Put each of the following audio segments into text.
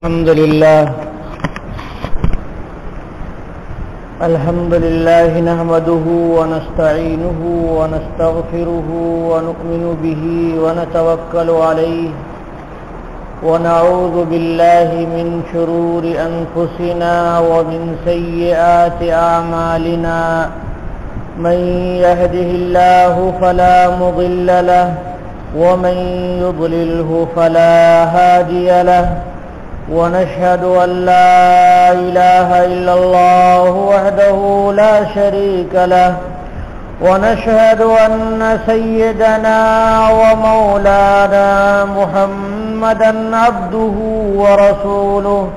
الحمد لله نحمده ونستعينه ونستغفره ونؤمن به ونتوكل عليه ونعوذ بالله من شرور أنفسنا ومن سيئات أعمالنا من يهده الله فلا مضل له ومن يضلله فلا هادي له ونشهد أن لا إله إلا الله وحده لا شريك له ونشهد أن سيدنا ومولانا محمدا عبده ورسوله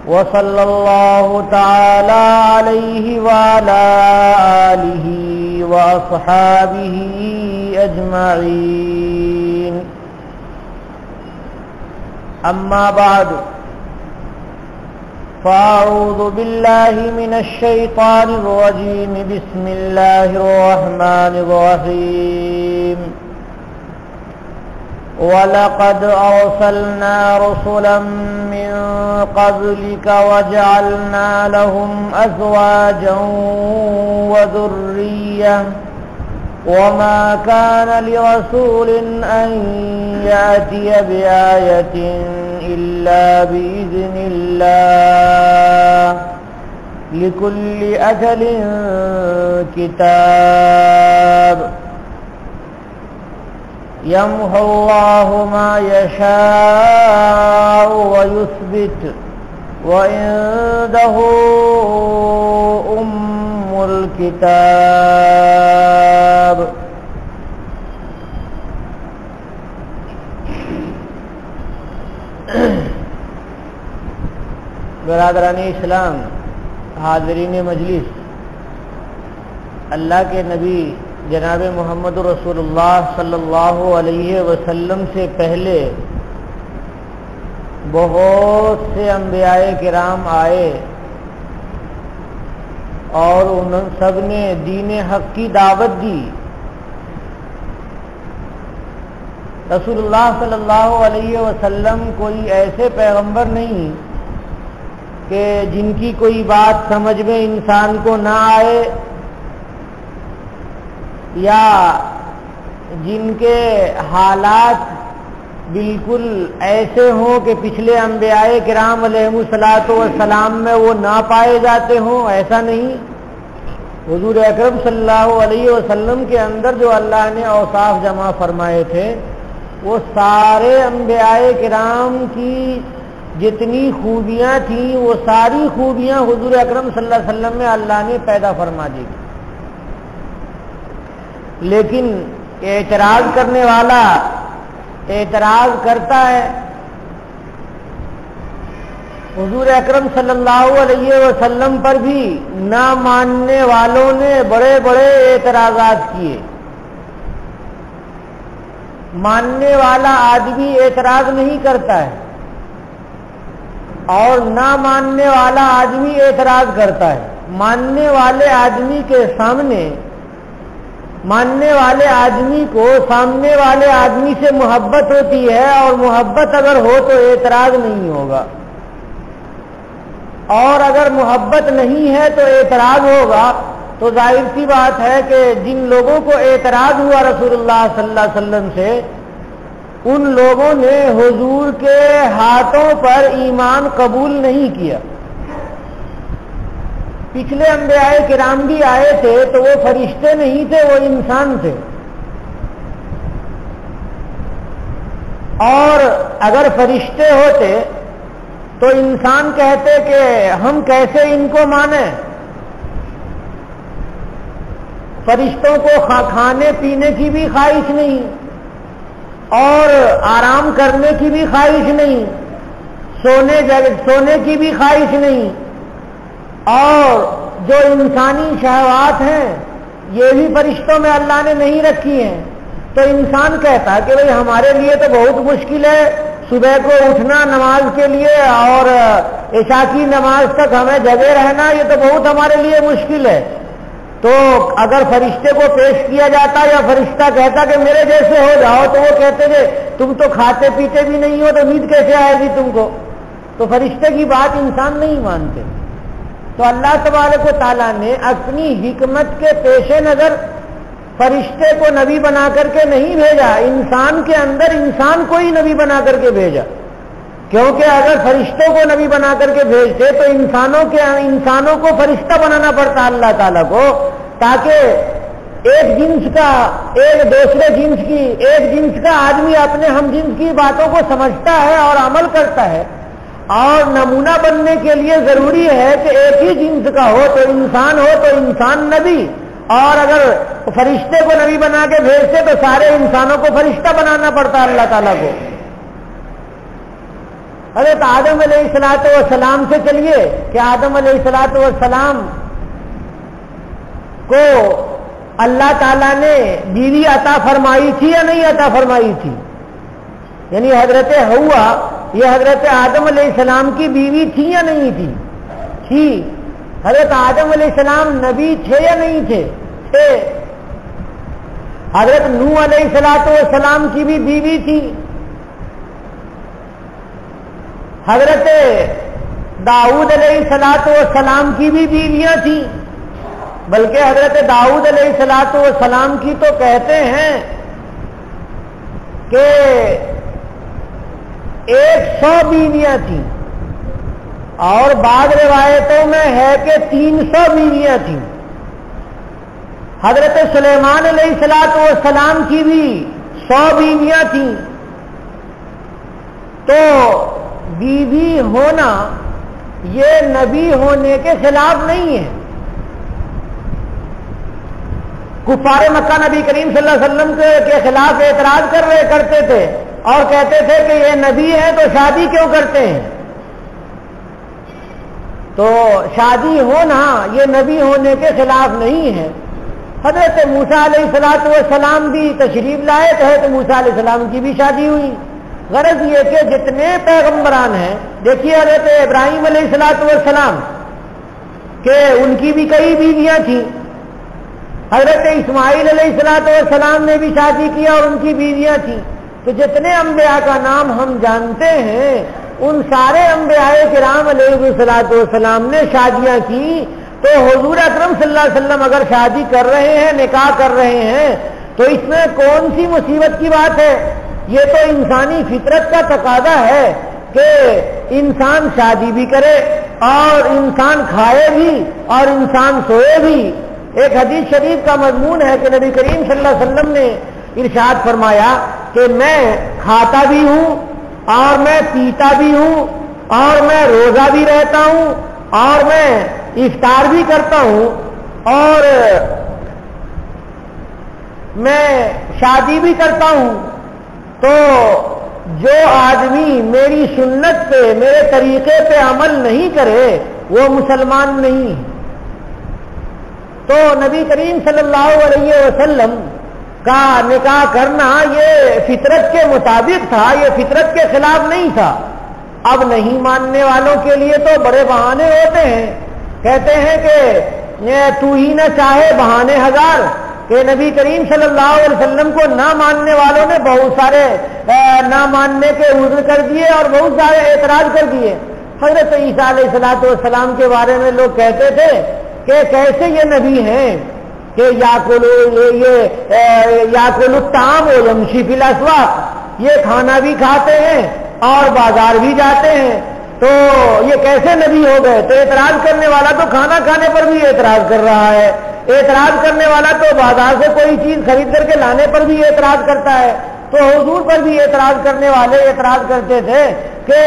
وصلى الله تعالى عليه وعلى آله وأصحابه أجمعين أما بعد فأعوذ بالله من الشيطان الرجيم بسم الله الرحمن الرحيم ولقد أرسلنا رسلا من قبلك وجعلنا لهم أزواجا وذرية وما كان لرسول أن يأتي بآية إلا بإذن الله لكل أجل كتاب يمحو الله ما يشاء ويثبت وعنده أم الكتاب. برادران اسلام، حاضرین مجلس، اللہ کے نبی جناب محمد رسول اللہ صلی اللہ علیہ وسلم سے پہلے بہت سے انبیاء کرام آئے اور ان سب نے دین حق کی دعوت دی. رسول اللہ صلی اللہ علیہ وسلم کوئی ایسے پیغمبر نہیں کہ جن کی کوئی بات سمجھ میں انسان کو نہ آئے یا جن کے حالات بالکل ایسے ہوں کہ پچھلے انبیاء کرام علیہم الصلاۃ والسلام میں وہ نہ پائے جاتے ہوں. ایسا نہیں. حضور اکرم صلی اللہ علیہ وسلم کے اندر جو اللہ نے اوصاف جمع فرمائے تھے وہ سارے انبیاء کرام کی جتنی خوبیاں تھیں وہ ساری خوبیاں حضور اکرم صلی اللہ علیہ وسلم میں اللہ نے پیدا فرما دی. لیکن اعتراض کرنے والا اعتراض کرتا ہے. حضور اکرم صلی اللہ علیہ وسلم پر بھی نہ ماننے والوں نے بڑے بڑے اعتراضات کیے. ماننے والا آدمی اعتراض نہیں کرتا ہے اور نہ ماننے والا آدمی اعتراض کرتا ہے. ماننے والے آدمی کے سامنے ماننے والے آدمی کو سامنے والے آدمی سے محبت ہوتی ہے اور محبت اگر ہو تو اعتراض نہیں ہوگا اور اگر محبت نہیں ہے تو اعتراض ہوگا. تو ظاہر سی بات ہے کہ جن لوگوں کو اعتراض ہوا رسول اللہ صلی اللہ علیہ وسلم سے ان لوگوں نے حضور کے ہاتھوں پر ایمان قبول نہیں کیا. پچھلے انبیاء کرام بھی آئے تھے تو وہ فرشتے نہیں تھے، وہ انسان تھے. اور اگر فرشتے ہوتے تو انسان کہتے کہ ہم کیسے ان کو مانیں. فرشتوں کو کھانے پینے کی بھی خواہش نہیں اور آرام کرنے کی بھی خواہش نہیں، سونے کی بھی خواہش نہیں، اور جو انسانی شہوات ہیں یہ بھی فرشتوں میں اللہ نے نہیں رکھی ہیں. تو انسان کہتا کہ بھئی ہمارے لیے تو بہت مشکل ہے صبح کو اٹھنا نماز کے لیے اور عشاء کی نماز تک ہمیں جگے رہنا، یہ تو بہت ہمارے لیے مشکل ہے. تو اگر فرشتے کو پیش کیا جاتا یا فرشتہ کہتا کہ میرے جیسے ہو جاؤ تو وہ کہتے کہ تم تو کھاتے پیتے بھی نہیں ہو تو نیند کیسے آئے گی تم کو. تو فرشتے کی بات انسان نہیں مانتے. تو اللہ تبارک و تعالیٰ نے اپنی حکمت کے پیش نظر فرشتے کو نبی بنا کر کے نہیں بھیجا، انسان کے اندر انسان کو ہی نبی بنا کر کے بھیجا. کیونکہ اگر فرشتوں کو نبی بنا کر کے بھیجتے تو انسانوں کو فرشتہ بنانا پڑتا اللہ تعالیٰ کو، تاکہ ایک جنس کا ایک دوسرے جنس کا آدمی اپنے ہم جنس کی باتوں کو سمجھتا ہے اور عمل کرتا ہے. اور نمونہ بننے کے لیے ضروری ہے کہ ایک ہی جنس کا ہو تو انسان نبی، اور اگر فرشتے کو نبی بنا کے بھیجتے تو سارے انسانوں کو فرشتہ بنانا پڑتا اللہ تعالیٰ کو. حضرت آدم علیہ الصلوۃ والسلام سے چلیے کہ آدم علیہ الصلوۃ والسلام کو اللہ تعالیٰ نے بیوی عطا فرمائی تھی یا نہیں عطا فرمائی تھی؟ یعنی حضرت حوا یہ حضرت آدم علیہ السلام کی بیوی تھی یا نہیں تھی؟ تھی. حضرت آدم علیہ السلام نبی تھے یا نہیں تھے؟ تھے. حضرت نوح علیہ السلام کی بھی بیوی تھی. حضرت داؤد علیہ السلام کی بھی بیویاں تھیں، بلکہ حضرت داؤد علیہ السلام کی تو کہتے ہیں کہ 100 بیویاں تھیں، اور بعض روایتوں میں ہے کہ 300 بیویاں تھیں. حضرت سلیمان علیہ السلام کی بھی 100 بیویاں تھیں. تو بیوی ہونا یہ نبی ہونے کے خلاف نہیں ہے. کفار مکہ نبی کریم صلی اللہ علیہ وسلم کے خلاف اعتراض کرتے تھے اور کہتے تھے کہ یہ نبی ہے تو شادی کیوں کرتے ہیں؟ تو شادی ہونا یہ نبی ہونے کے خلاف نہیں ہے. حضرت موسیٰ علیہ السلام بھی تشریف لائے تو حضرت موسیٰ علیہ السلام کی بھی شادی ہوئی. غرض یہ کہ جتنے پیغمبران ہیں، دیکھیے حضرت ابراہیم علیہ السلام کہ ان کی بھی کئی بیویاں تھیں. حضرت اسماعیل علیہ السلام نے بھی شادی کیا اور ان کی بیویاں تھیں. تو جتنے انبیاء کا نام ہم جانتے ہیں ان سارے انبیاء کرام علیہ السلام نے شادیاں کی. تو حضور اکرم صلی اللہ علیہ وسلم اگر شادی کر رہے ہیں، نکاح کر رہے ہیں، تو اس میں کون سی مصیبت کی بات ہے؟ یہ تو انسانی فطرت کا تقاضا ہے کہ انسان شادی بھی کرے اور انسان کھائے بھی اور انسان سوئے بھی. ایک حدیث شریف کا مضمون ہے کہ نبی کریم صلی اللہ علیہ وسلم نے ارشاد فرمایا کہ میں کھاتا بھی ہوں اور میں پیتا بھی ہوں اور میں روزہ بھی رہتا ہوں اور میں افطار بھی کرتا ہوں اور میں شادی بھی کرتا ہوں. تو جو آدمی میری سنت پہ، میرے طریقے پہ عمل نہیں کرے وہ مسلمان نہیں. تو نبی کریم صلی اللہ علیہ وسلم کا نکاح کرنا یہ فطرت کے مطابق تھا، یہ فطرت کے خلاف نہیں تھا. اب نہیں ماننے والوں کے لیے تو بڑے بہانے ہوتے ہیں. کہتے ہیں کہ تو ہی نہ چاہے بہانے ہزار، کہ نبی کریم صلی اللہ علیہ وسلم کو نہ ماننے والوں نے بہت سارے نہ ماننے کے عذر کر دیے اور بہت سارے اعتراض کر دیے. حضرت عیسیٰ علیہ السلام کے بارے میں لوگ کہتے تھے کہ کیسے یہ نبی ہیں کہ یاکل الطعام ویمشی فی الاسواق، یہ کھانا بھی کھاتے ہیں اور بازار بھی جاتے ہیں، تو یہ کیسے نبی ہو گئے؟ تو اعتراض کرنے والا تو کھانا کھانے پر بھی اعتراض کر رہا ہے، اعتراض کرنے والا تو بازار سے کوئی چیز خرید کر کے لانے پر بھی اعتراض کرتا ہے. تو حضور پر بھی اعتراض کرنے والے اعتراض کرتے تھے کہ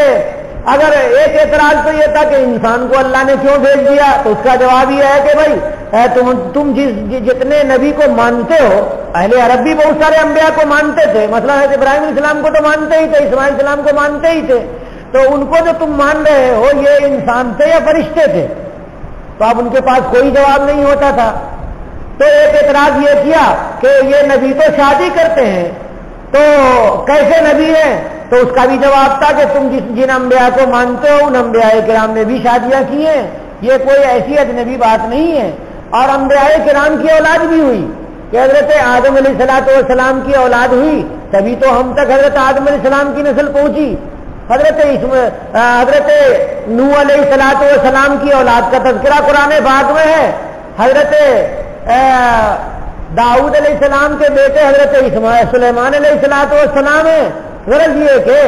اگر ایک اعتراض تو یہ تھا کہ انسان کو اللہ نے کیوں بھیج دیا، تو اس کا جواب یہ ہے کہ بھائی تم جتنے نبی کو مانتے ہو، اہل عرب بھی بہت سارے انبیاء کو مانتے تھے، مثلا حضرت ابراہیم علیہ السلام کو تو مانتے ہی تھے، اسماعیل علیہ السلام کو مانتے ہی تھے. تو ان کو جو تم مان رہے ہو یہ انسان تھے یا فرشتے تھے؟ تو اب ان کے پاس کوئی جواب نہیں ہوتا تھا. تو ایک اعتراض یہ کیا کہ یہ نبی تو شادی کرتے ہیں، تو کیسے نبی ہیں؟ تو اس کا بھی جواب تھا کہ تم جن انبیاء کو مانتے ہو ان انبیاء کرام نے بھی شادیاں کی ہیں، یہ کوئی ایسی اجنبی بات نہیں ہے. اور انبیاء کرام کی اولاد بھی ہوئی کہ حضرت آدم علیہ السلام کی اولاد ہوئی، تبھی تو ہم تک حضرت آدم علیہ السلام کی نسل پہنچی. حضرت نوح علیہ السلام کی اولاد کا تذکرہ قرآن پاک میں ہے. حضرت داؤد علیہ السلام کے بیٹے حضرت سلیمان علیہ السلام ہے. غرض یہ کہ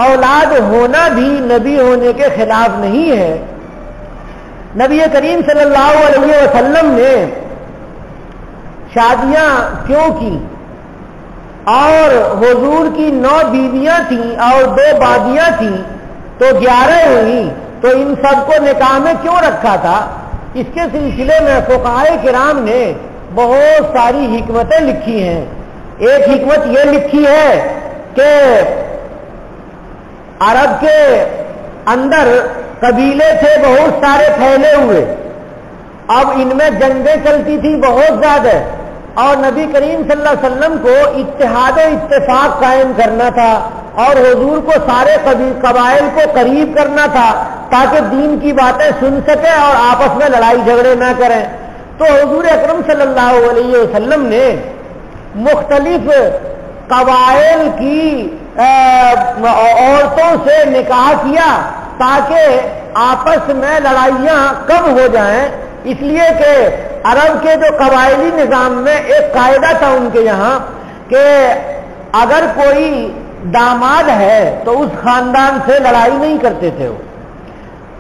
اولاد ہونا بھی نبی ہونے کے خلاف نہیں ہے. نبی کریم صلی اللہ علیہ وسلم نے شادیاں کیوں کی اور حضور کی 9 بیویاں تھیں اور 2 بادیاں تھیں تو 11 ہوئیں, تو ان سب کو نکاح میں کیوں رکھا تھا؟ اس کے سلسلے میں فقہائے کرام نے بہت ساری حکمتیں لکھی ہیں. ایک حکمت یہ لکھی ہے کہ عرب کے اندر قبیلے تھے بہت سارے پھیلے ہوئے, اب ان میں جنگیں چلتی تھی بہت زیادہ, اور نبی کریم صلی اللہ علیہ وسلم کو اتحاد و اتفاق قائم کرنا تھا اور حضور کو سارے قبائل کو قریب کرنا تھا تاکہ دین کی باتیں سن سکے اور آپس میں لڑائی جھگڑے نہ کریں. تو حضور اکرم صلی اللہ علیہ وسلم نے مختلف قبائل کی عورتوں سے نکاح کیا تاکہ آپس میں لڑائیاں کم ہو جائیں. اس لیے کہ عرب کے جو قبائلی نظام میں ایک قاعدہ تھا ان کے یہاں کہ اگر کوئی داماد ہے تو اس خاندان سے لڑائی نہیں کرتے تھے وہ.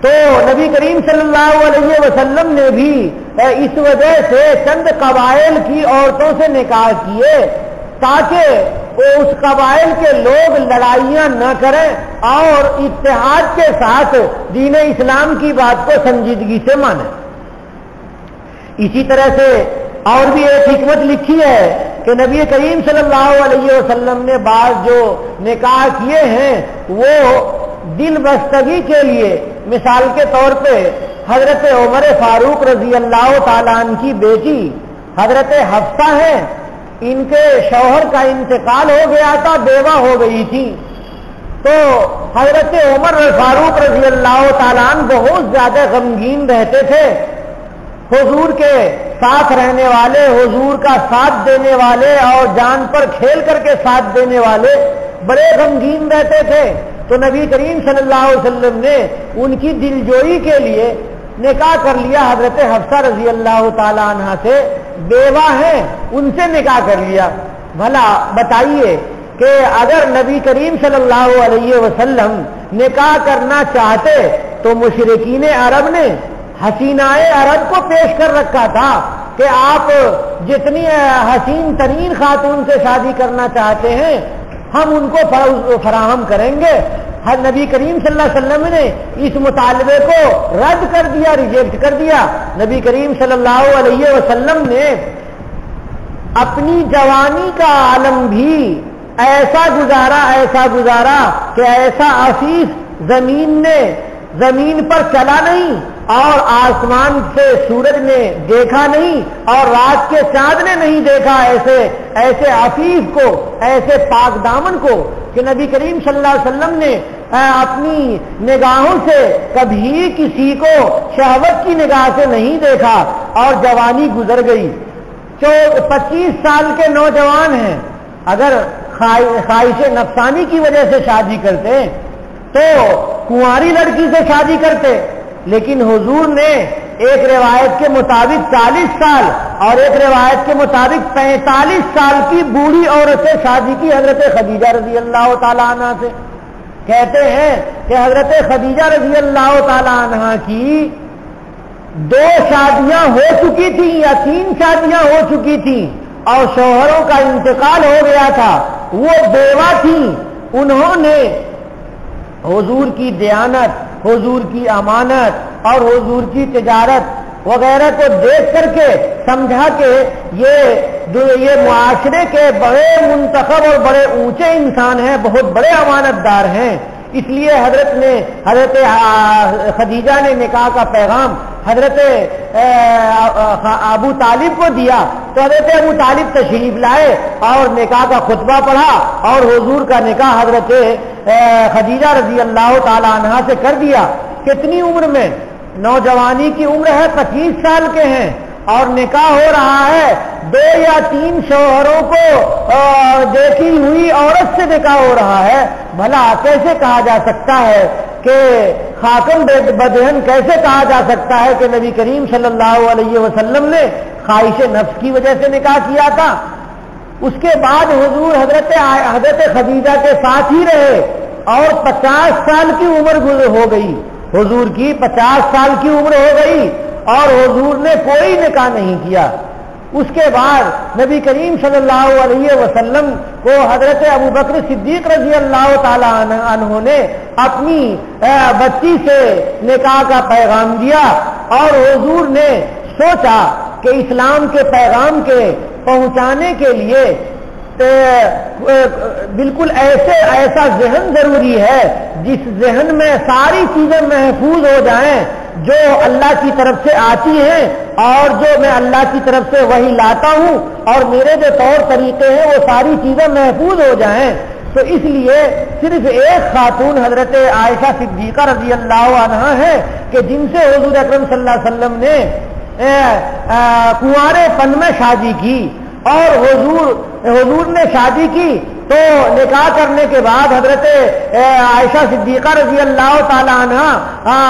تو نبی کریم صلی اللہ علیہ وسلم نے بھی اس وجہ سے چند قبائل کی عورتوں سے نکاح کیے تاکہ اس قبائل کے لوگ لڑائیاں نہ کریں اور اتحاد کے ساتھ دین اسلام کی بات کو سنجیدگی سے مانیں. اسی طرح سے اور بھی ایک حکمت لکھی ہے کہ نبی کریم صلی اللہ علیہ وسلم نے بعض جو نکاح کیے ہیں وہ دل بستگی کے لیے, مثال کے طور پہ حضرت عمر فاروق رضی اللہ تعالیٰ عنہ کی بیٹی حضرت حفصہ ہیں, ان کے شوہر کا انتقال ہو گیا تھا, بیوہ ہو گئی تھی. تو حضرت عمر فاروق رضی اللہ تعالیٰ عنہ بہت زیادہ غمگین رہتے تھے. حضور کے ساتھ رہنے والے, حضور کا ساتھ دینے والے اور جان پر کھیل کر کے ساتھ دینے والے بڑے غمگین رہتے تھے. تو نبی کریم صلی اللہ علیہ وسلم نے ان کی دلجوئی کے لیے نکاح کر لیا حضرت حفصہ رضی اللہ تعالی عنہا سے, بیوہ ہیں ان سے نکاح کر لیا. بھلا بتائیے کہ اگر نبی کریم صلی اللہ علیہ وسلم نکاح کرنا چاہتے تو مشرکین عرب نے حسینائے عرب کو پیش کر رکھا تھا کہ آپ جتنی حسین ترین خاتون سے شادی کرنا چاہتے ہیں ہم ان کو فراہم کریں گے. ہر نبی کریم صلی اللہ علیہ وسلم نے اس مطالبے کو رد کر دیا, ریجیکٹ کر دیا. نبی کریم صلی اللہ علیہ وسلم نے اپنی جوانی کا عالم بھی ایسا گزارا کہ ایسا عفیف زمین پر چلا نہیں اور آسمان سے سورج نے دیکھا نہیں اور رات کے چاند نے نہیں دیکھا ایسے عفیف کو, ایسے پاک دامن کو کہ نبی کریم صلی اللہ علیہ وسلم نے اپنی نگاہوں سے کبھی کسی کو شہوت کی نگاہ سے نہیں دیکھا اور جوانی گزر گئی. 25 سال کے نوجوان ہیں, اگر خواہش نفسانی کی وجہ سے شادی کرتے تو کنواری لڑکی سے شادی کرتے, لیکن حضور نے ایک روایت کے مطابق 40 سال اور ایک روایت کے مطابق 45 سال کی بوڑھی عورت سے شادی کی, حضرت خدیجہ رضی اللہ تعالیٰ عنہ سے. کہتے ہیں کہ حضرت خدیجہ رضی اللہ تعالیٰ عنہ کی 2 شادیاں ہو چکی تھیں یا 3 شادیاں ہو چکی تھیں اور شوہروں کا انتقال ہو گیا تھا, وہ بیوہ تھیں. انہوں نے حضور کی دیانت, حضور کی امانت اور حضور کی تجارت وغیرہ کو دیکھ کر کے سمجھا کہ یہ معاشرے کے بڑے منتخب اور بڑے اونچے انسان ہیں, بہت بڑے امانت دار ہیں. اس لیے حضرت خدیجہ نے نکاح کا پیغام حضرت ابو طالب کو دیا تو حضرت ابو طالب تشریف لائے اور نکاح کا خطبہ پڑھا اور حضور کا نکاح حضرت خدیجہ رضی اللہ تعالی عنہا سے کر دیا. کتنی عمر میں؟ نوجوانی کی عمر ہے, 25 سال کے ہیں اور نکاح ہو رہا ہے 2 یا 3 شوہروں کو دیکھی ہوئی عورت سے نکاح ہو رہا ہے، بھلا کیسے کہا جا سکتا ہے کہ خاتم بدہن کیسے کہا جا سکتا ہے کہ نبی کریم صلی اللہ علیہ وسلم نے خواہش نفس کی وجہ سے نکاح کیا تھا؟ اس کے بعد حضور حضرت خدیجہ کے ساتھ ہی رہے اور 50 سال کی عمر ہو گئی، حضور کی 50 سال کی عمر ہو گئی اور حضور نے کوئی نکاح نہیں کیا۔ اس کے بعد نبی کریم صلی اللہ علیہ وسلم کو حضرت ابو بکر صدیق رضی اللہ تعالی عنہ نے اپنی بچی سے نکاح کا پیغام دیا، اور حضور نے سوچا کہ اسلام کے پیغام کے پہنچانے کے لیے بالکل ایسا ذہن ضروری ہے جس ذہن میں ساری چیزیں محفوظ ہو جائیں جو اللہ کی طرف سے آتی ہیں اور جو میں اللہ کی طرف سے وہی لاتا ہوں، اور میرے جو طور طریقے ہیں وہ ساری چیزیں محفوظ ہو جائیں۔ تو اس لیے صرف ایک خاتون حضرت عائشہ صدیقہ رضی اللہ عنہا ہے کہ جن سے حضور اکرم صلی اللہ علیہ وسلم نے کنوارے پن میں شادی کی، اور حضور نے شادی کی تو نکاح کرنے کے بعد حضرت عائشہ صدیقہ رضی اللہ تعالی عنہا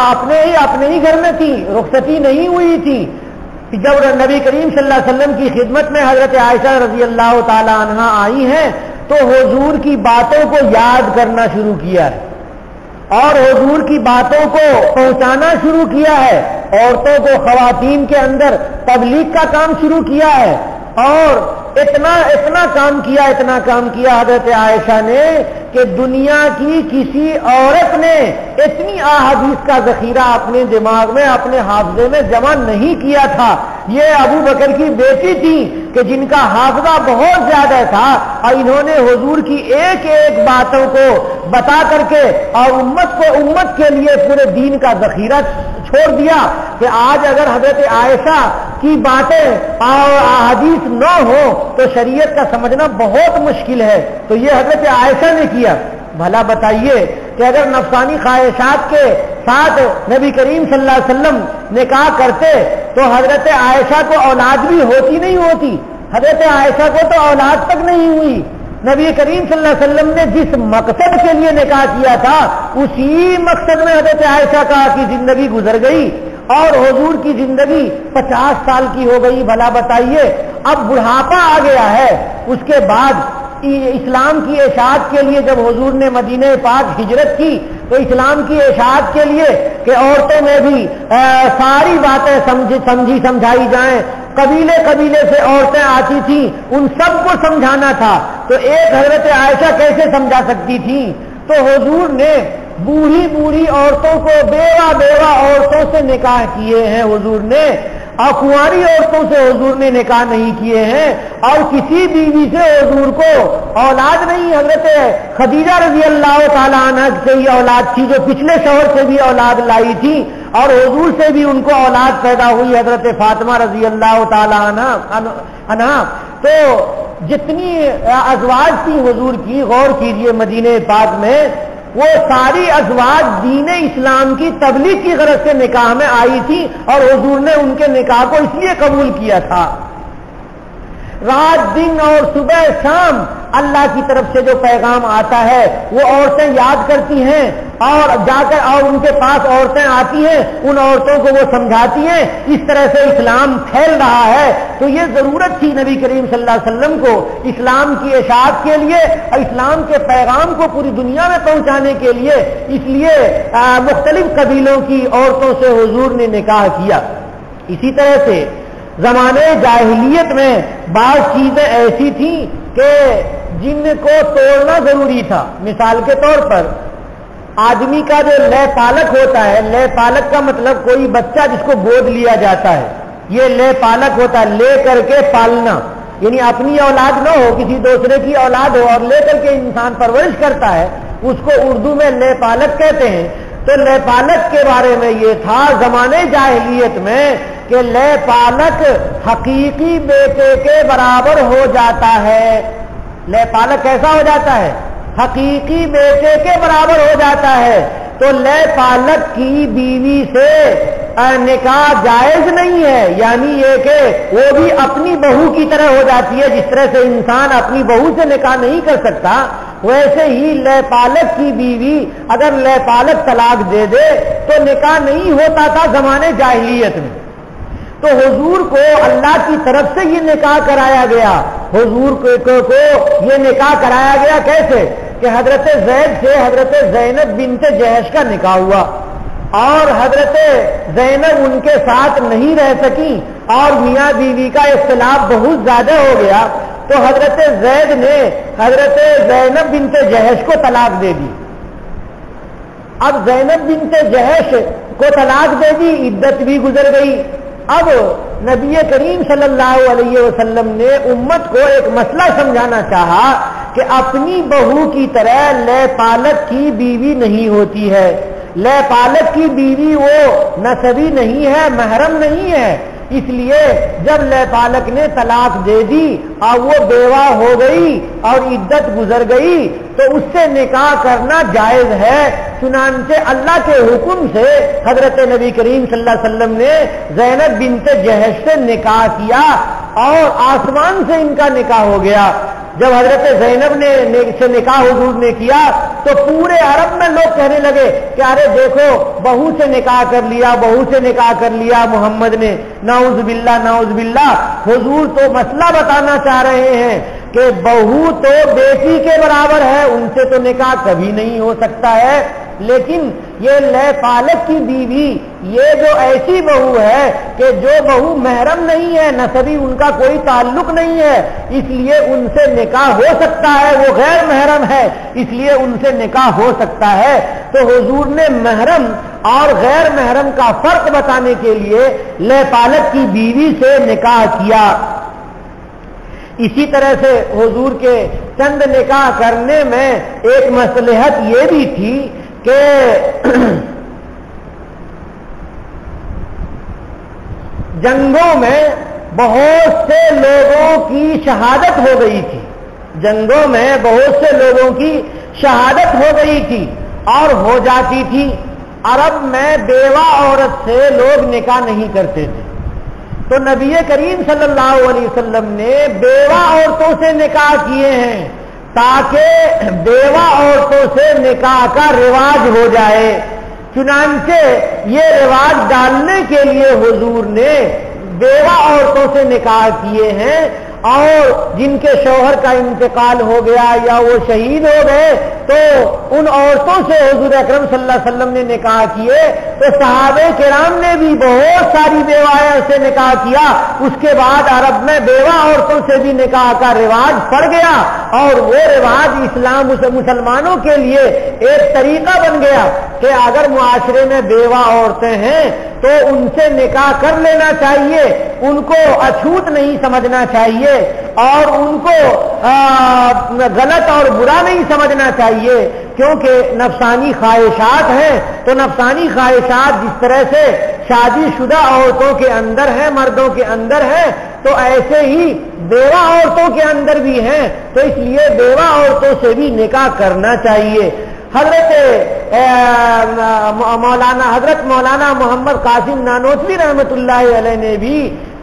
اپنے ہی گھر میں تھی، رخصتی نہیں ہوئی تھی۔ جب نبی کریم صلی اللہ علیہ وسلم کی خدمت میں حضرت عائشہ رضی اللہ تعالی عنہا آئی ہیں تو حضور کی باتوں کو یاد کرنا شروع کیا ہے اور حضور کی باتوں کو پہنچانا شروع کیا ہے، عورتوں کو، خواتین کے اندر تبلیغ کا کام شروع کیا ہے، اور اتنا کام کیا حضرت عائشہ نے کہ دنیا کی کسی عورت نے اتنی احادیث کا ذخیرہ اپنے دماغ میں، اپنے حافظے میں جمع نہیں کیا تھا۔ یہ ابو بکر کی بیٹی تھی کہ جن کا حافظہ بہت زیادہ تھا، اور انہوں نے حضور کی ایک ایک باتوں کو بتا کر کے اور امت کے لیے پورے دین کا ذخیرہ چھوڑ دیا کہ آج اگر حضرت عائشہ کی باتیں اور احادیث نہ ہو تو شریعت کا سمجھنا بہت مشکل ہے۔ تو یہ حضرت عائشہ نے کیا۔ بھلا بتائیے کہ اگر نفسانی خواہشات کے ساتھ نبی کریم صلی اللہ علیہ وسلم نکاح کرتے تو حضرت عائشہ کو اولاد بھی ہوتی نہیں ہوتی؟ حضرت عائشہ کو تو اولاد تک نہیں ہوئی۔ نبی کریم صلی اللہ علیہ وسلم نے جس مقصد کے لیے نکاح کیا تھا اسی مقصد میں حضرت عائشہ کی زندگی گزر گئی، اور حضور کی زندگی 50 سال کی ہو گئی۔ بھلا بتائیے اب بڑھاپا آ گیا ہے، اس کے بعد اسلام کی اشاعت کے لیے جب حضور نے مدینہ پاک ہجرت کی تو اسلام کی اشاعت کے لیے کہ عورتوں میں بھی ساری باتیں سمجھائی جائیں، قبیلے سے عورتیں آتی تھیں، ان سب کو سمجھانا تھا، تو ایک حضرت عائشہ کیسے سمجھا سکتی تھی؟ تو حضور نے بوڑھی عورتوں کو، بیوہ عورتوں سے نکاح کیے ہیں حضور نے، اور کنواری عورتوں سے حضور نے نکاح نہیں کیے ہیں، اور کسی بیوی سے حضور کو اولاد نہیں۔ حضرت خدیجہ رضی اللہ تعالیٰ عنہ سے ہی اولاد تھی جو پچھلے شوہر سے بھی اولاد لائی تھی، اور حضور سے بھی ان کو اولاد پیدا ہوئی حضرت فاطمہ رضی اللہ تعالیٰ عنہ۔ تو جتنی ازواج تھی حضور کی، غور کیجئے مدینہ پاک میں، وہ ساری ازواج دین اسلام کی تبلیغ کی غرض سے نکاح میں آئی تھی، اور حضور نے ان کے نکاح کو اس لیے قبول کیا تھا۔ رات دن اور صبح شام اللہ کی طرف سے جو پیغام آتا ہے وہ عورتیں یاد کرتی ہیں، اور جا کر اور ان کے پاس عورتیں آتی ہیں، ان عورتوں کو وہ سمجھاتی ہیں، اس طرح سے اسلام پھیل رہا ہے۔ تو یہ ضرورت تھی نبی کریم صلی اللہ علیہ وسلم کو اسلام کی اشاعت کے لیے اور اسلام کے پیغام کو پوری دنیا میں پہنچانے کے لیے، اس لیے مختلف قبیلوں کی عورتوں سے حضور نے نکاح کیا۔ اسی طرح سے زمانے جاہلیت میں بعض چیزیں ایسی تھیں کہ جن کو توڑنا ضروری تھا۔ مثال کے طور پر آدمی کا جو لے پالک ہوتا ہے، لے پالک کا مطلب کوئی بچہ جس کو گود لیا جاتا ہے، یہ لے پالک ہوتا ہے، لے کر کے پالنا، یعنی اپنی اولاد نہ ہو، کسی دوسرے کی اولاد ہو اور لے کر کے انسان پرورش کرتا ہے، اس کو اردو میں لے پالک کہتے ہیں۔ تو لے پالک کے بارے میں یہ تھا زمانے جاہلیت میں کہ لے پالک حقیقی بیٹے کے برابر ہو جاتا ہے۔ لے پالک کیسا ہو جاتا ہے؟ حقیقی بیٹے کے برابر ہو جاتا ہے۔ تو لے پالک کی بیوی سے نکاح جائز نہیں ہے، یعنی یہ کہ وہ بھی اپنی بہو کی طرح ہو جاتی ہے، جس طرح سے انسان اپنی بہو سے نکاح نہیں کر سکتا، ویسے ہی لے پالک کی بیوی اگر لے پالک طلاق دے دے تو نکاح نہیں ہوتا تھا زمانے جاہلیت میں۔ تو حضور کو اللہ کی طرف سے یہ نکاح کرایا گیا، حضور کو یہ نکاح کرایا گیا کیسے کہ حضرت زید سے حضرت زینب بنت جہش کا نکاح ہوا، اور حضرت زینب ان کے ساتھ نہیں رہ سکی اور میاں بیوی کا اختلاف بہت زیادہ ہو گیا، تو حضرت زید نے حضرت زینب بنت جہش کو طلاق دے دی۔ اب زینب بنت جہش کو طلاق دے دی، عدت بھی گزر گئی۔ اب نبی کریم صلی اللہ علیہ وسلم نے امت کو ایک مسئلہ سمجھانا چاہا کہ اپنی بہو کی طرح لے پالک کی بیوی نہیں ہوتی ہے، لے پالک کی بیوی وہ نسبی نہیں ہے، محرم نہیں ہے، اس لیے جب لے پالک نے طلاق دے دی اور وہ بیوہ ہو گئی اور عدت گزر گئی تو اس سے نکاح کرنا جائز ہے۔ چنانچہ اللہ کے حکم سے حضرت نبی کریم صلی اللہ علیہ وسلم نے زینب بنت جہش سے نکاح کیا اور آسمان سے ان کا نکاح ہو گیا۔ جب حضرت زینب نے سے نکاح حضور نے کیا تو پورے عرب میں لوگ کہنے لگے کہ ارے دیکھو بہو سے نکاح کر لیا، بہو سے نکاح کر لیا محمد نے، نعوذ باللہ نعوذ باللہ۔ حضور تو مسئلہ بتانا چاہ رہے ہیں کہ بہو تو بیٹی کے برابر ہے، ان سے تو نکاح کبھی نہیں ہو سکتا ہے، لیکن یہ لے پالک کی بیوی یہ جو ایسی بہو ہے کہ جو بہو محرم نہیں ہے، نسبی ان کا کوئی تعلق نہیں ہے، اس لیے ان سے نکاح ہو سکتا ہے، وہ غیر محرم ہے اس لیے ان سے نکاح ہو سکتا ہے۔ تو حضور نے محرم اور غیر محرم کا فرق بتانے کے لیے لے پالک کی بیوی سے نکاح کیا۔ اسی طرح سے حضور کے چند نکاح کرنے میں ایک مصلحت یہ بھی تھی کہ جنگوں میں بہت سے لوگوں کی شہادت ہو گئی تھی، جنگوں میں بہت سے لوگوں کی شہادت ہو گئی تھی اور ہو جاتی تھی۔ عرب میں بیوہ عورت سے لوگ نکاح نہیں کرتے تھے، تو نبی کریم صلی اللہ علیہ وسلم نے بیوہ عورتوں سے نکاح کیے ہیں تاکہ بیوہ عورتوں سے نکاح کا رواج ہو جائے۔ چنانچہ یہ رواج ڈالنے کے لیے حضور نے بیوہ عورتوں سے نکاح کیے ہیں، اور جن کے شوہر کا انتقال ہو گیا یا وہ شہید ہو گئے تو ان عورتوں سے حضور اکرم صلی اللہ علیہ وسلم نے نکاح کیے۔ تو صحابہ کرام نے بھی بہت ساری بیوائوں سے نکاح کیا، اس کے بعد عرب میں بیوہ عورتوں سے بھی نکاح کا رواج پڑ گیا، اور وہ رواج اسلام مسلمانوں کے لیے ایک طریقہ بن گیا کہ اگر معاشرے میں بیوہ عورتیں ہیں تو ان سے نکاح کر لینا چاہیے، ان کو اچھوت نہیں سمجھنا چاہیے اور ان کو غلط اور برا نہیں سمجھنا چاہیے، کیونکہ نفسانی خواہشات ہیں تو نفسانی خواہشات جس طرح سے شادی شدہ عورتوں کے اندر ہیں، مردوں کے اندر ہیں، تو ایسے ہی بیوہ عورتوں کے اندر بھی ہیں، تو اس لیے بیوہ عورتوں سے بھی نکاح کرنا چاہیے۔ حضرت مولانا محمد قاسم نانوتوی رحمت اللہ علیہ نے بھی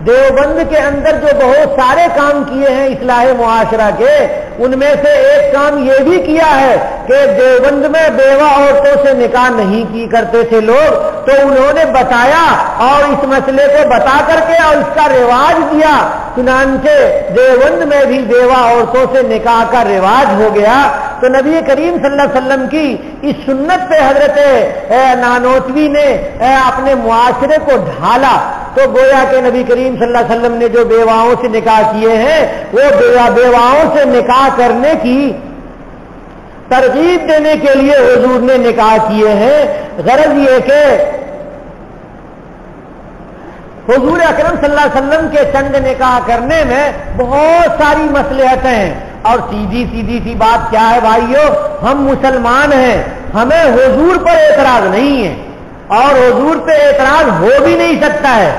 دیوبند کے اندر جو بہت سارے کام کیے ہیں اصلاح معاشرہ کے، ان میں سے ایک کام یہ بھی کیا ہے کہ دیوبند میں بیوہ عورتوں سے نکاح نہیں کی کرتے تھے لوگ، تو انہوں نے بتایا اور اس مسئلے کو بتا کر کے اور اس کا رواج دیا، چنانچہ دیوبند میں بھی بیوہ عورتوں سے نکاح کا رواج ہو گیا۔ تو نبی کریم صلی اللہ علیہ وسلم کی اس سنت پہ حضرت نانوتوی نے اپنے معاشرے کو ڈھالا، تو گویا کہ نبی کریم صلی اللہ علیہ وسلم نے جو بیواؤں سے نکاح کیے ہیں وہ بیواؤں سے نکاح کرنے کی ترغیب دینے کے لیے حضور نے نکاح کیے ہیں۔ غرض یہ کہ حضور اکرم صلی اللہ علیہ وسلم کے چند نکاح کرنے میں بہت ساری مصلحتیں ہیں، اور سیدھی سی بات کیا ہے بھائیو، ہم مسلمان ہیں، ہمیں حضور پر اعتراض نہیں ہے اور حضور پہ اعتراض ہو بھی نہیں سکتا ہے۔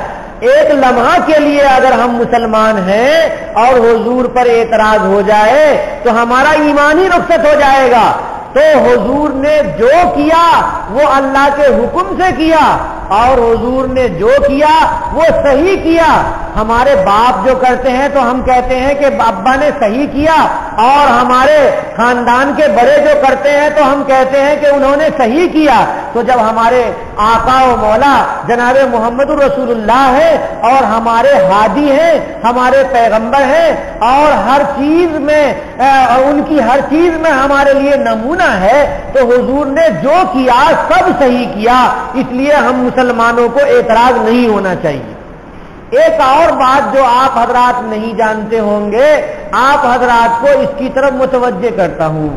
ایک لمحہ کے لیے اگر ہم مسلمان ہیں اور حضور پر اعتراض ہو جائے تو ہمارا ایمان ہی رخصت ہو جائے گا۔ تو حضور نے جو کیا وہ اللہ کے حکم سے کیا، اور حضور نے جو کیا وہ صحیح کیا. ہمارے باپ جو کرتے ہیں تو ہم کہتے ہیں کہ ابا نے صحیح کیا, اور ہمارے خاندان کے بڑے جو کرتے ہیں تو ہم کہتے ہیں کہ انہوں نے صحیح کیا. تو جب ہمارے آقا و مولا جناب محمد رسول اللہ ہے اور ہمارے ہادی ہیں, ہمارے پیغمبر ہیں, اور ہر چیز میں ان کی ہر چیز میں ہمارے لیے نمونہ ہے, تو حضور نے جو کیا سب صحیح کیا. اس لیے ہم مسلمانوں کو اعتراض نہیں ہونا چاہیے. ایک اور بات جو آپ حضرات نہیں جانتے ہوں گے, آپ حضرات کو اس کی طرف متوجہ کرتا ہوں.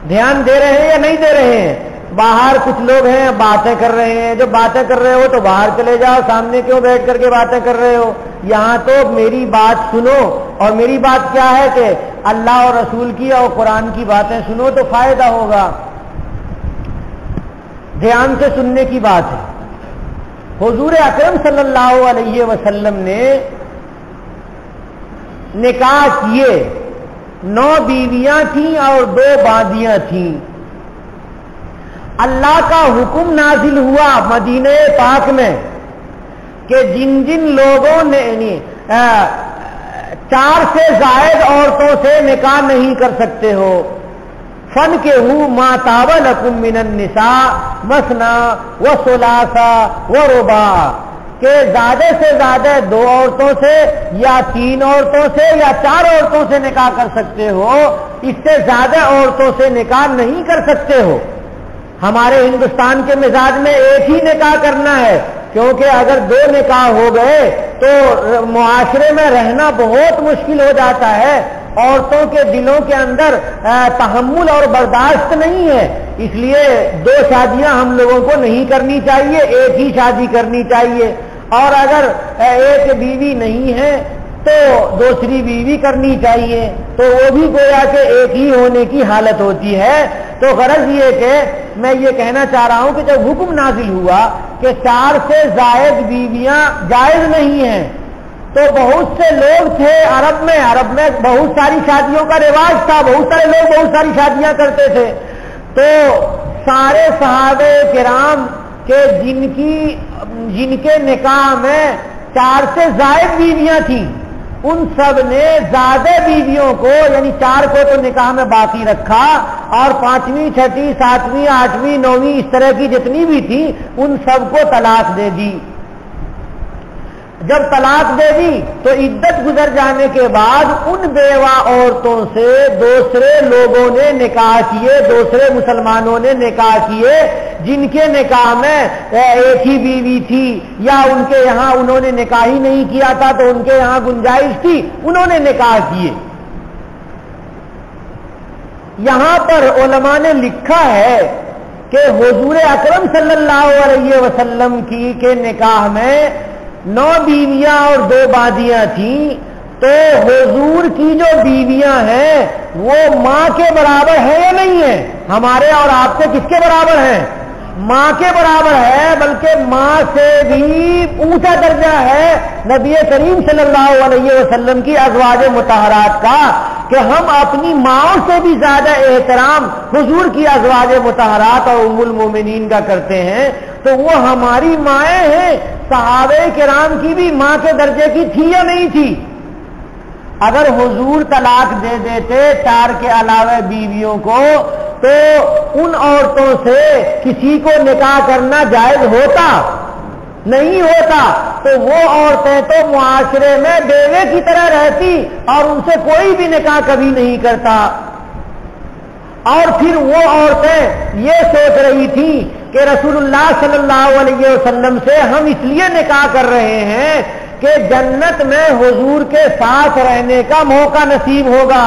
دھیان دے رہے ہیں یا نہیں دے رہے ہیں؟ باہر کچھ لوگ ہیں باتیں کر رہے ہیں. جو باتیں کر رہے ہو تو باہر چلے جاؤ, سامنے کیوں بیٹھ کر کے باتیں کر رہے ہو؟ یہاں تو میری بات سنو, اور میری بات کیا ہے کہ اللہ اور رسول کی اور قرآن کی باتیں سنو تو فائدہ ہوگا. دھیان سے سننے کی بات ہے. حضور اکرم صلی اللہ علیہ وسلم نے نکاح کیے, 9 بیویاں تھیں اور 2 باندیاں تھیں. اللہ کا حکم نازل ہوا مدینہ پاک میں کہ جن جن لوگوں نے 4 سے زائد عورتوں سے نکاح نہیں کر سکتے ہو, فن کے ہوں ما طاب لکم من النساء مثنا و ثلاثا و رباع, کہ زیادہ سے زیادہ 2 عورتوں سے یا 3 عورتوں سے یا 4 عورتوں سے نکاح کر سکتے ہو, اس سے زیادہ عورتوں سے نکاح نہیں کر سکتے ہو. ہمارے ہندوستان کے مزاج میں ایک ہی نکاح کرنا ہے, کیونکہ اگر 2 نکاح ہو گئے تو معاشرے میں رہنا بہت مشکل ہو جاتا ہے. عورتوں کے دلوں کے اندر تحمل اور برداشت نہیں ہے, اس لیے 2 شادیاں ہم لوگوں کو نہیں کرنی چاہیے, ایک ہی شادی کرنی چاہیے. اور اگر ایک بیوی نہیں ہے تو دوسری بیوی کرنی چاہیے, تو وہ بھی گویا کہ ایک ہی ہونے کی حالت ہوتی ہے. تو غرض یہ کہ میں یہ کہنا چاہ رہا ہوں کہ جب حکم نازل ہوا کہ 4 سے زائد بیویاں جائز نہیں ہیں, تو بہت سے لوگ تھے عرب میں بہت ساری شادیوں کا رواج تھا, بہت سارے لوگ بہت ساری شادیاں کرتے تھے. تو سارے صحابہ کرام کے جن کے نکاح میں 4 سے زائد بیویاں تھیں, ان سب نے زیادہ بیویوں کو یعنی 4 کو تو نکاح میں باقی رکھا, اور 5ویں 6ٹھی 7ویں 8ویں 9ویں اس طرح کی جتنی بھی تھی ان سب کو طلاق دے دی. جب طلاق دے دی تو عدت گزر جانے کے بعد ان بیوہ عورتوں سے دوسرے لوگوں نے نکاح کیے, دوسرے مسلمانوں نے نکاح کیے جن کے نکاح میں ایک ہی بیوی تھی, یا ان کے یہاں انہوں نے نکاح ہی نہیں کیا تھا تو ان کے یہاں گنجائش تھی, انہوں نے نکاح کیے. یہاں پر علماء نے لکھا ہے کہ حضور اکرم صلی اللہ علیہ وسلم کے نکاح میں 9 بیویاں اور 2 باندیاں تھیں. تو حضور کی جو بیویاں ہیں وہ ماں کے برابر ہیں یا نہیں ہیں؟ ہمارے اور آپ کے کس کے برابر ہیں؟ ماں کے برابر ہے, بلکہ ماں سے بھی اونچا درجہ ہے نبی کریم صلی اللہ علیہ وسلم کی ازواج مطہرات کا, کہ ہم اپنی ماں سے بھی زیادہ احترام حضور کی ازواج مطہرات اور ام المومنین کا کرتے ہیں. تو وہ ہماری مائیں ہیں. صحابہ کرام کی بھی ماں کے درجے کی تھی یا نہیں تھی؟ اگر حضور طلاق دے دیتے 4 کے علاوہ بیویوں کو, تو ان عورتوں سے کسی کو نکاح کرنا جائز ہوتا نہیں ہوتا. تو وہ عورتیں تو معاشرے میں بیوے کی طرح رہتی اور ان سے کوئی بھی نکاح کبھی نہیں کرتا. اور پھر وہ عورتیں یہ سوچ رہی تھیں کہ رسول اللہ صلی اللہ علیہ وسلم سے ہم اس لیے نکاح کر رہے ہیں کہ جنت میں حضور کے ساتھ رہنے کا موقع نصیب ہوگا.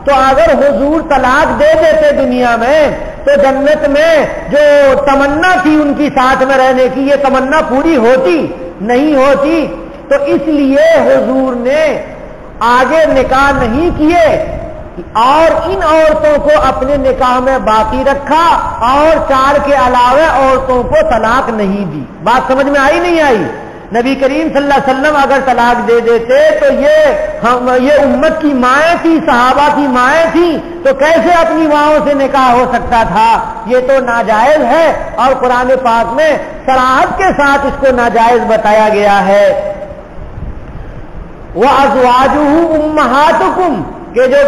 تو اگر حضور طلاق دے دیتے دنیا میں تو جنت میں جو تمنا تھی ان کی ساتھ میں رہنے کی, یہ تمنا پوری ہوتی نہیں ہوتی. تو اس لیے حضور نے آگے نکاح نہیں کیے اور ان عورتوں کو اپنے نکاح میں باقی رکھا, اور 4 کے علاوہ عورتوں کو طلاق نہیں دی. بات سمجھ میں آئی نہیں آئی؟ نبی کریم صلی اللہ علیہ وسلم اگر طلاق دے دیتے تو یہ امت کی مائیں تھی، صحابہ کی مائیں تھی، تو کیسے اپنی ماؤں سے نکاح ہو سکتا تھا؟ یہ تو ناجائز ہے، اور قرآن پاک میں صراحت کے ساتھ اس کو ناجائز بتایا گیا ہے۔ وَأَزْوَاجُهُ أُمَّهَاتُكُمْ کہ جو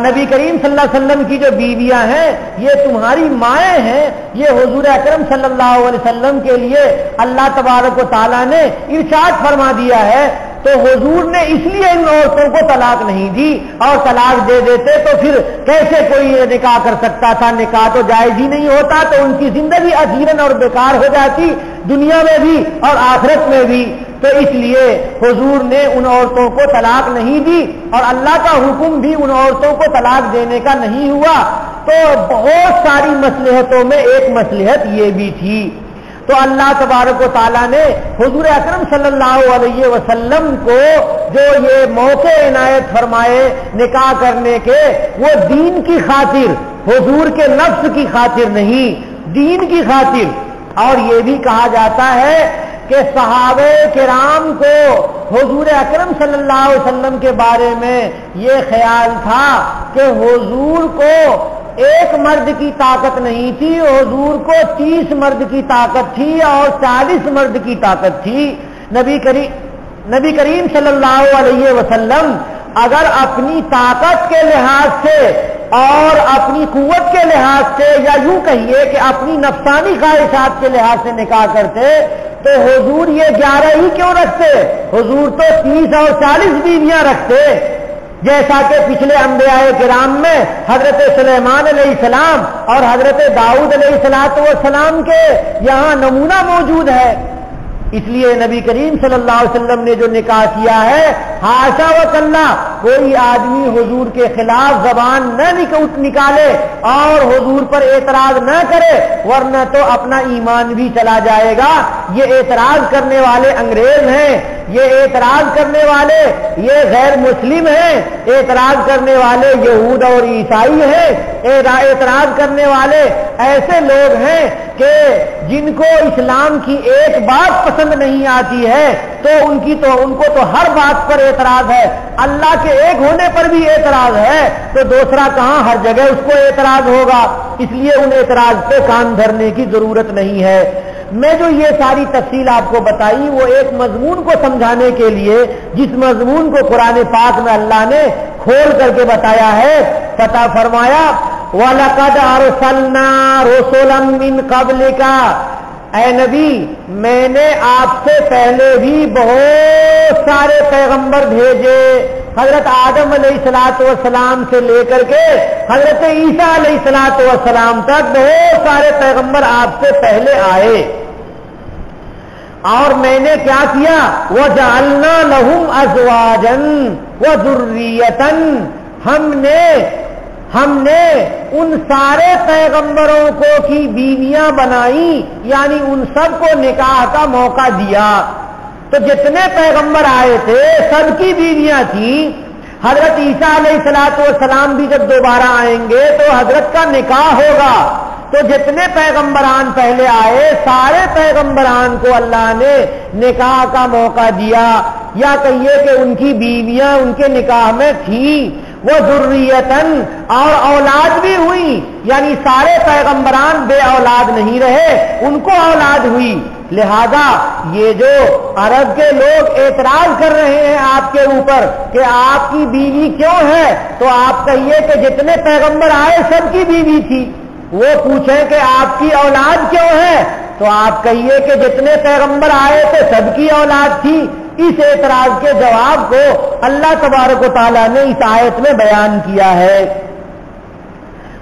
نبی کریم صلی اللہ علیہ وسلم کی جو بیویاں ہیں یہ تمہاری مائیں ہیں۔ یہ حضور اکرم صلی اللہ علیہ وسلم کے لیے اللہ تبارک و تعالیٰ نے ارشاد فرما دیا ہے، تو حضور نے اس لیے ان عورتوں کو طلاق نہیں دی، اور طلاق دے دیتے تو پھر کیسے کوئی نکاح کر سکتا تھا؟ نکاح تو جائز ہی نہیں ہوتا، تو ان کی زندگی اخیراً اور بیکار ہو جاتی، دنیا میں بھی اور آخرت میں بھی۔ تو اس لیے حضور نے ان عورتوں کو طلاق نہیں دی، اور اللہ کا حکم بھی ان عورتوں کو طلاق دینے کا نہیں ہوا۔ تو بہت ساری مصلحتوں میں ایک مصلحت یہ بھی تھی۔ تو اللہ تبارک و تعالیٰ نے حضور اکرم صلی اللہ علیہ وسلم کو جو یہ موقع عنایت فرمائے نکاح کرنے کے، وہ دین کی خاطر، حضور کے نفس کی خاطر نہیں، دین کی خاطر۔ اور یہ بھی کہا جاتا ہے کہ صحابہ کرام کو حضور اکرم صلی اللہ علیہ وسلم کے بارے میں یہ خیال تھا کہ حضور کو ایک مرد کی طاقت نہیں تھی، حضور کو 30 مرد کی طاقت تھی اور 40 مرد کی طاقت تھی۔ نبی کریم صلی اللہ علیہ وسلم اگر اپنی طاقت کے لحاظ سے اور اپنی قوت کے لحاظ سے، یا یوں کہیے کہ اپنی نفسانی خواہشات کے لحاظ سے نکاح کرتے تو حضور یہ 11 ہی کیوں رکھتے؟ حضور تو 30 اور 40 بیویاں رکھتے، جیسا کہ پچھلے انبیاء کرام میں حضرت سلیمان علیہ السلام اور حضرت داؤد علیہ السلام کے یہاں نمونہ موجود ہے۔ اس لیے نبی کریم صلی اللہ علیہ وسلم نے جو نکاح کیا ہے، حاشا و کلا کوئی آدمی حضور کے خلاف زبان نہ نکالے اور حضور پر اعتراض نہ کرے، ورنہ تو اپنا ایمان بھی چلا جائے گا۔ یہ اعتراض کرنے والے انگریز ہیں، یہ اعتراض کرنے والے یہ غیر مسلم ہیں، اعتراض کرنے والے یہود اور عیسائی ہیں، اعتراض کرنے والے ایسے لوگ ہیں کہ جن کو اسلام کی ایک بات پسند نہیں آتی ہے، تو ان کو تو ہر بات پر اعتراض ہے، اللہ کے ایک ہونے پر بھی اعتراض ہے، تو دوسرا کہاں، ہر جگہ اس کو اعتراض ہوگا۔ اس لیے ان اعتراض پہ کان دھرنے کی ضرورت نہیں ہے۔ میں جو یہ ساری تفصیل آپ کو بتائی وہ ایک مضمون کو سمجھانے کے لیے، جس مضمون کو قرآن پاک میں اللہ نے کھول کر کے بتایا ہے۔ پتہ فرمایا وَلَقَدْ أَرْسَلْنَا رُسُلًا مِّن قَبْلِكَ، اے نبی میں نے آپ سے پہلے بھی بہت سارے پیغمبر بھیجے، حضرت آدم علیہ السلام سے لے کر کے حضرت عیسیٰ علیہ السلام تک بہت سارے پیغمبر آپ سے پہلے آئے، اور میں نے کیا کیا، وَجَعَلْنَا لَهُمْ أَزْوَاجًا وَذُرِّيَّةً، ہم نے ان سارے پیغمبروں کو کی بیویاں بنائی، یعنی ان سب کو نکاح کا موقع دیا۔ تو جتنے پیغمبر آئے تھے سب کی بیویاں تھیں۔ حضرت عیسیٰ علیہ السلام بھی جب دوبارہ آئیں گے تو حضرت کا نکاح ہوگا۔ تو جتنے پیغمبران پہلے آئے سارے پیغمبران کو اللہ نے نکاح کا موقع دیا، یا کہیے کہ ان کی بیویاں ان کے نکاح میں تھیں۔ وہ ذریتن، اور اولاد بھی ہوئی، یعنی سارے پیغمبران بے اولاد نہیں رہے، ان کو اولاد ہوئی۔ لہذا یہ جو عرب کے لوگ اعتراض کر رہے ہیں آپ کے اوپر کہ آپ کی بیوی کیوں ہے، تو آپ کہیے کہ جتنے پیغمبر آئے سب کی بیوی تھی۔ وہ پوچھیں کہ آپ کی اولاد کیوں ہے، تو آپ کہیے کہ جتنے پیغمبر آئے تھے سب کی اولاد تھی۔ اس اعتراض کے جواب کو اللہ تبارک و تعالیٰ نے اس آیت میں بیان کیا ہے۔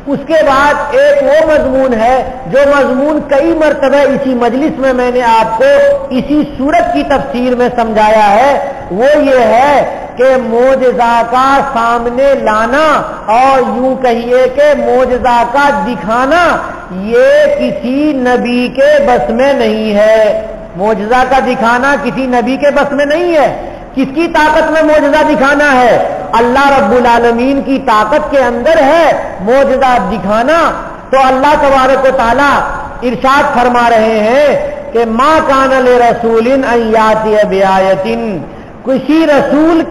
اس کے بعد ایک وہ مضمون ہے جو مضمون کئی مرتبہ اسی مجلس میں میں نے آپ کو اسی سورت کی تفسیر میں سمجھایا ہے، وہ یہ ہے کہ معجزہ کا سامنے لانا اور یوں کہیے کہ معجزہ کا دکھانا یہ کسی نبی کے بس میں نہیں ہے۔ معجزہ کا دکھانا کسی نبی کے بس میں نہیں ہے۔ کس کی طاقت میں معجزہ دکھانا ہے؟ اللہ رب العالمین کی طاقت کے اندر ہے معجزہ دکھانا۔ تو اللہ تبارک و تعالیٰ ارشاد فرما رہے ہیں کہ ما کان لرسول ان یاتی بآیۃ، کسی رسول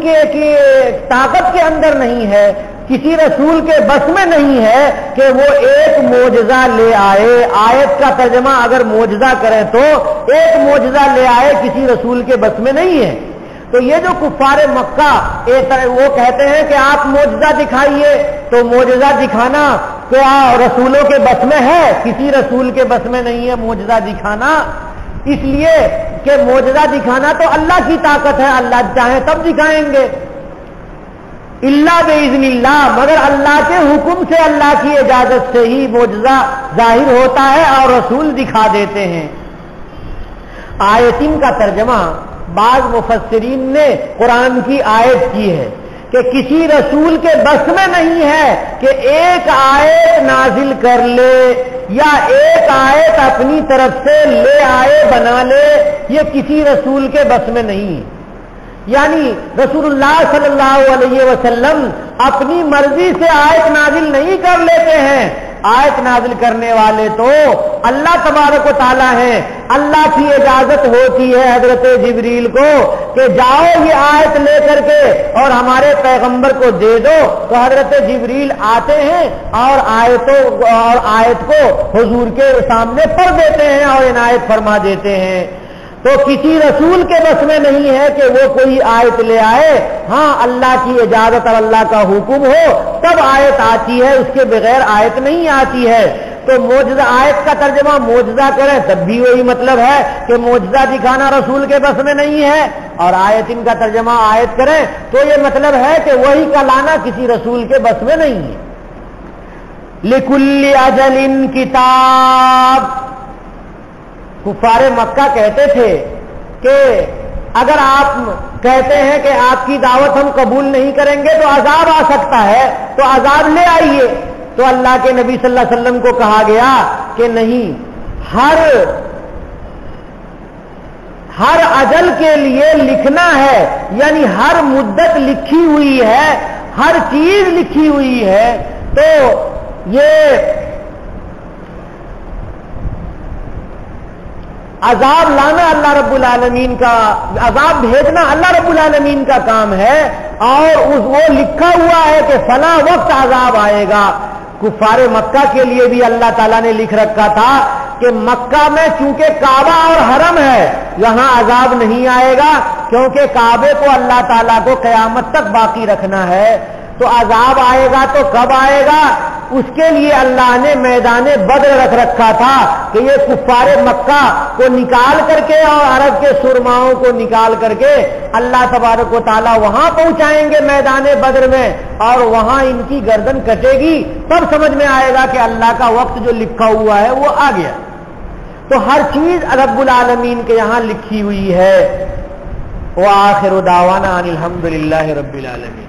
کی طاقت کے اندر نہیں ہے، کسی رسول کے بس میں نہیں ہے کہ وہ ایک معجزہ لے آئے۔ آیت کا ترجمہ اگر معجزہ کریں تو ایک معجزہ لے آئے کسی رسول کے بس میں نہیں ہے۔ تو یہ جو کفار مکہ وہ کہتے ہیں کہ آپ معجزہ دکھائیے، تو معجزہ دکھانا کیا رسولوں کے بس میں ہے؟ کسی رسول کے بس میں نہیں ہے معجزہ دکھانا، اس لیے کہ معجزہ دکھانا تو اللہ کی طاقت ہے، اللہ چاہیں تب دکھائیں گے، اللہ باذن اللہ، مگر اللہ کے حکم سے، اللہ کی اجازت سے ہی معجزہ ظاہر ہوتا ہے اور رسول دکھا دیتے ہیں۔ آیتین کا ترجمہ بعض مفسرین نے قرآن کی آیت کی ہے کہ کسی رسول کے بس میں نہیں ہے کہ ایک آیت نازل کر لے یا ایک آیت اپنی طرف سے لے آئے بنا لے، یہ کسی رسول کے بس میں نہیں ہے۔ یعنی رسول اللہ صلی اللہ علیہ وسلم اپنی مرضی سے آیت نازل نہیں کر لیتے ہیں، آیت نازل کرنے والے تو اللہ تبارک و تعالیٰ ہیں۔ اللہ کی اجازت ہوتی ہے حضرت جبریل کو کہ جاؤ یہ آیت لے کر کے اور ہمارے پیغمبر کو دے دو، تو حضرت جبریل آتے ہیں اور آیت کو حضور کے سامنے پڑھ دیتے ہیں اور عنایت فرما دیتے ہیں۔ تو کسی رسول کے بس میں نہیں ہے کہ وہ کوئی آیت لے آئے، ہاں اللہ کی اجازت اور اللہ کا حکم ہو تب آیت آتی ہے، اس کے بغیر آیت نہیں آتی ہے۔ تو معجزہ، آیت کا ترجمہ معجزہ کریں تب بھی وہی مطلب ہے کہ معجزہ دکھانا رسول کے بس میں نہیں ہے، اور آیت ان کا ترجمہ آیت کریں تو یہ مطلب ہے کہ وہی کا لانا کسی رسول کے بس میں نہیں ہے۔ لکل اجل کتاب، کفار مکہ کہتے تھے کہ اگر آپ کہتے ہیں کہ آپ کی دعوت ہم قبول نہیں کریں گے تو عذاب آ سکتا ہے، تو عذاب لے آئیے۔ تو اللہ کے نبی صلی اللہ علیہ وسلم کو کہا گیا کہ نہیں، ہر اجل کے لیے لکھنا ہے، یعنی ہر مدت لکھی ہوئی ہے، ہر چیز لکھی ہوئی ہے۔ تو یہ عذاب لانا اللہ رب العالمین کا، عذاب بھیجنا اللہ رب العالمین کا کام ہے، اور وہ لکھا ہوا ہے کہ فلاں وقت عذاب آئے گا۔ کفار مکہ کے لیے بھی اللہ تعالیٰ نے لکھ رکھا تھا کہ مکہ میں چونکہ کعبہ اور حرم ہے یہاں عذاب نہیں آئے گا، کیونکہ کعبے کو اللہ تعالیٰ کو قیامت تک باقی رکھنا ہے۔ تو عذاب آئے گا تو کب آئے گا؟ اس کے لیے اللہ نے میدان بدر رکھ رکھا تھا کہ یہ کفار مکہ کو نکال کر کے اور عرب کے سرماؤں کو نکال کر کے اللہ تبارک و تعالیٰ وہاں پہنچائیں گے میدان بدر میں، اور وہاں ان کی گردن کٹے گی، تب سمجھ میں آئے گا کہ اللہ کا وقت جو لکھا ہوا ہے وہ آ گیا۔ تو ہر چیز رب العالمین کے یہاں لکھی ہوئی ہے۔ وآخر دعوانا ان الحمد للہ رب العالمین۔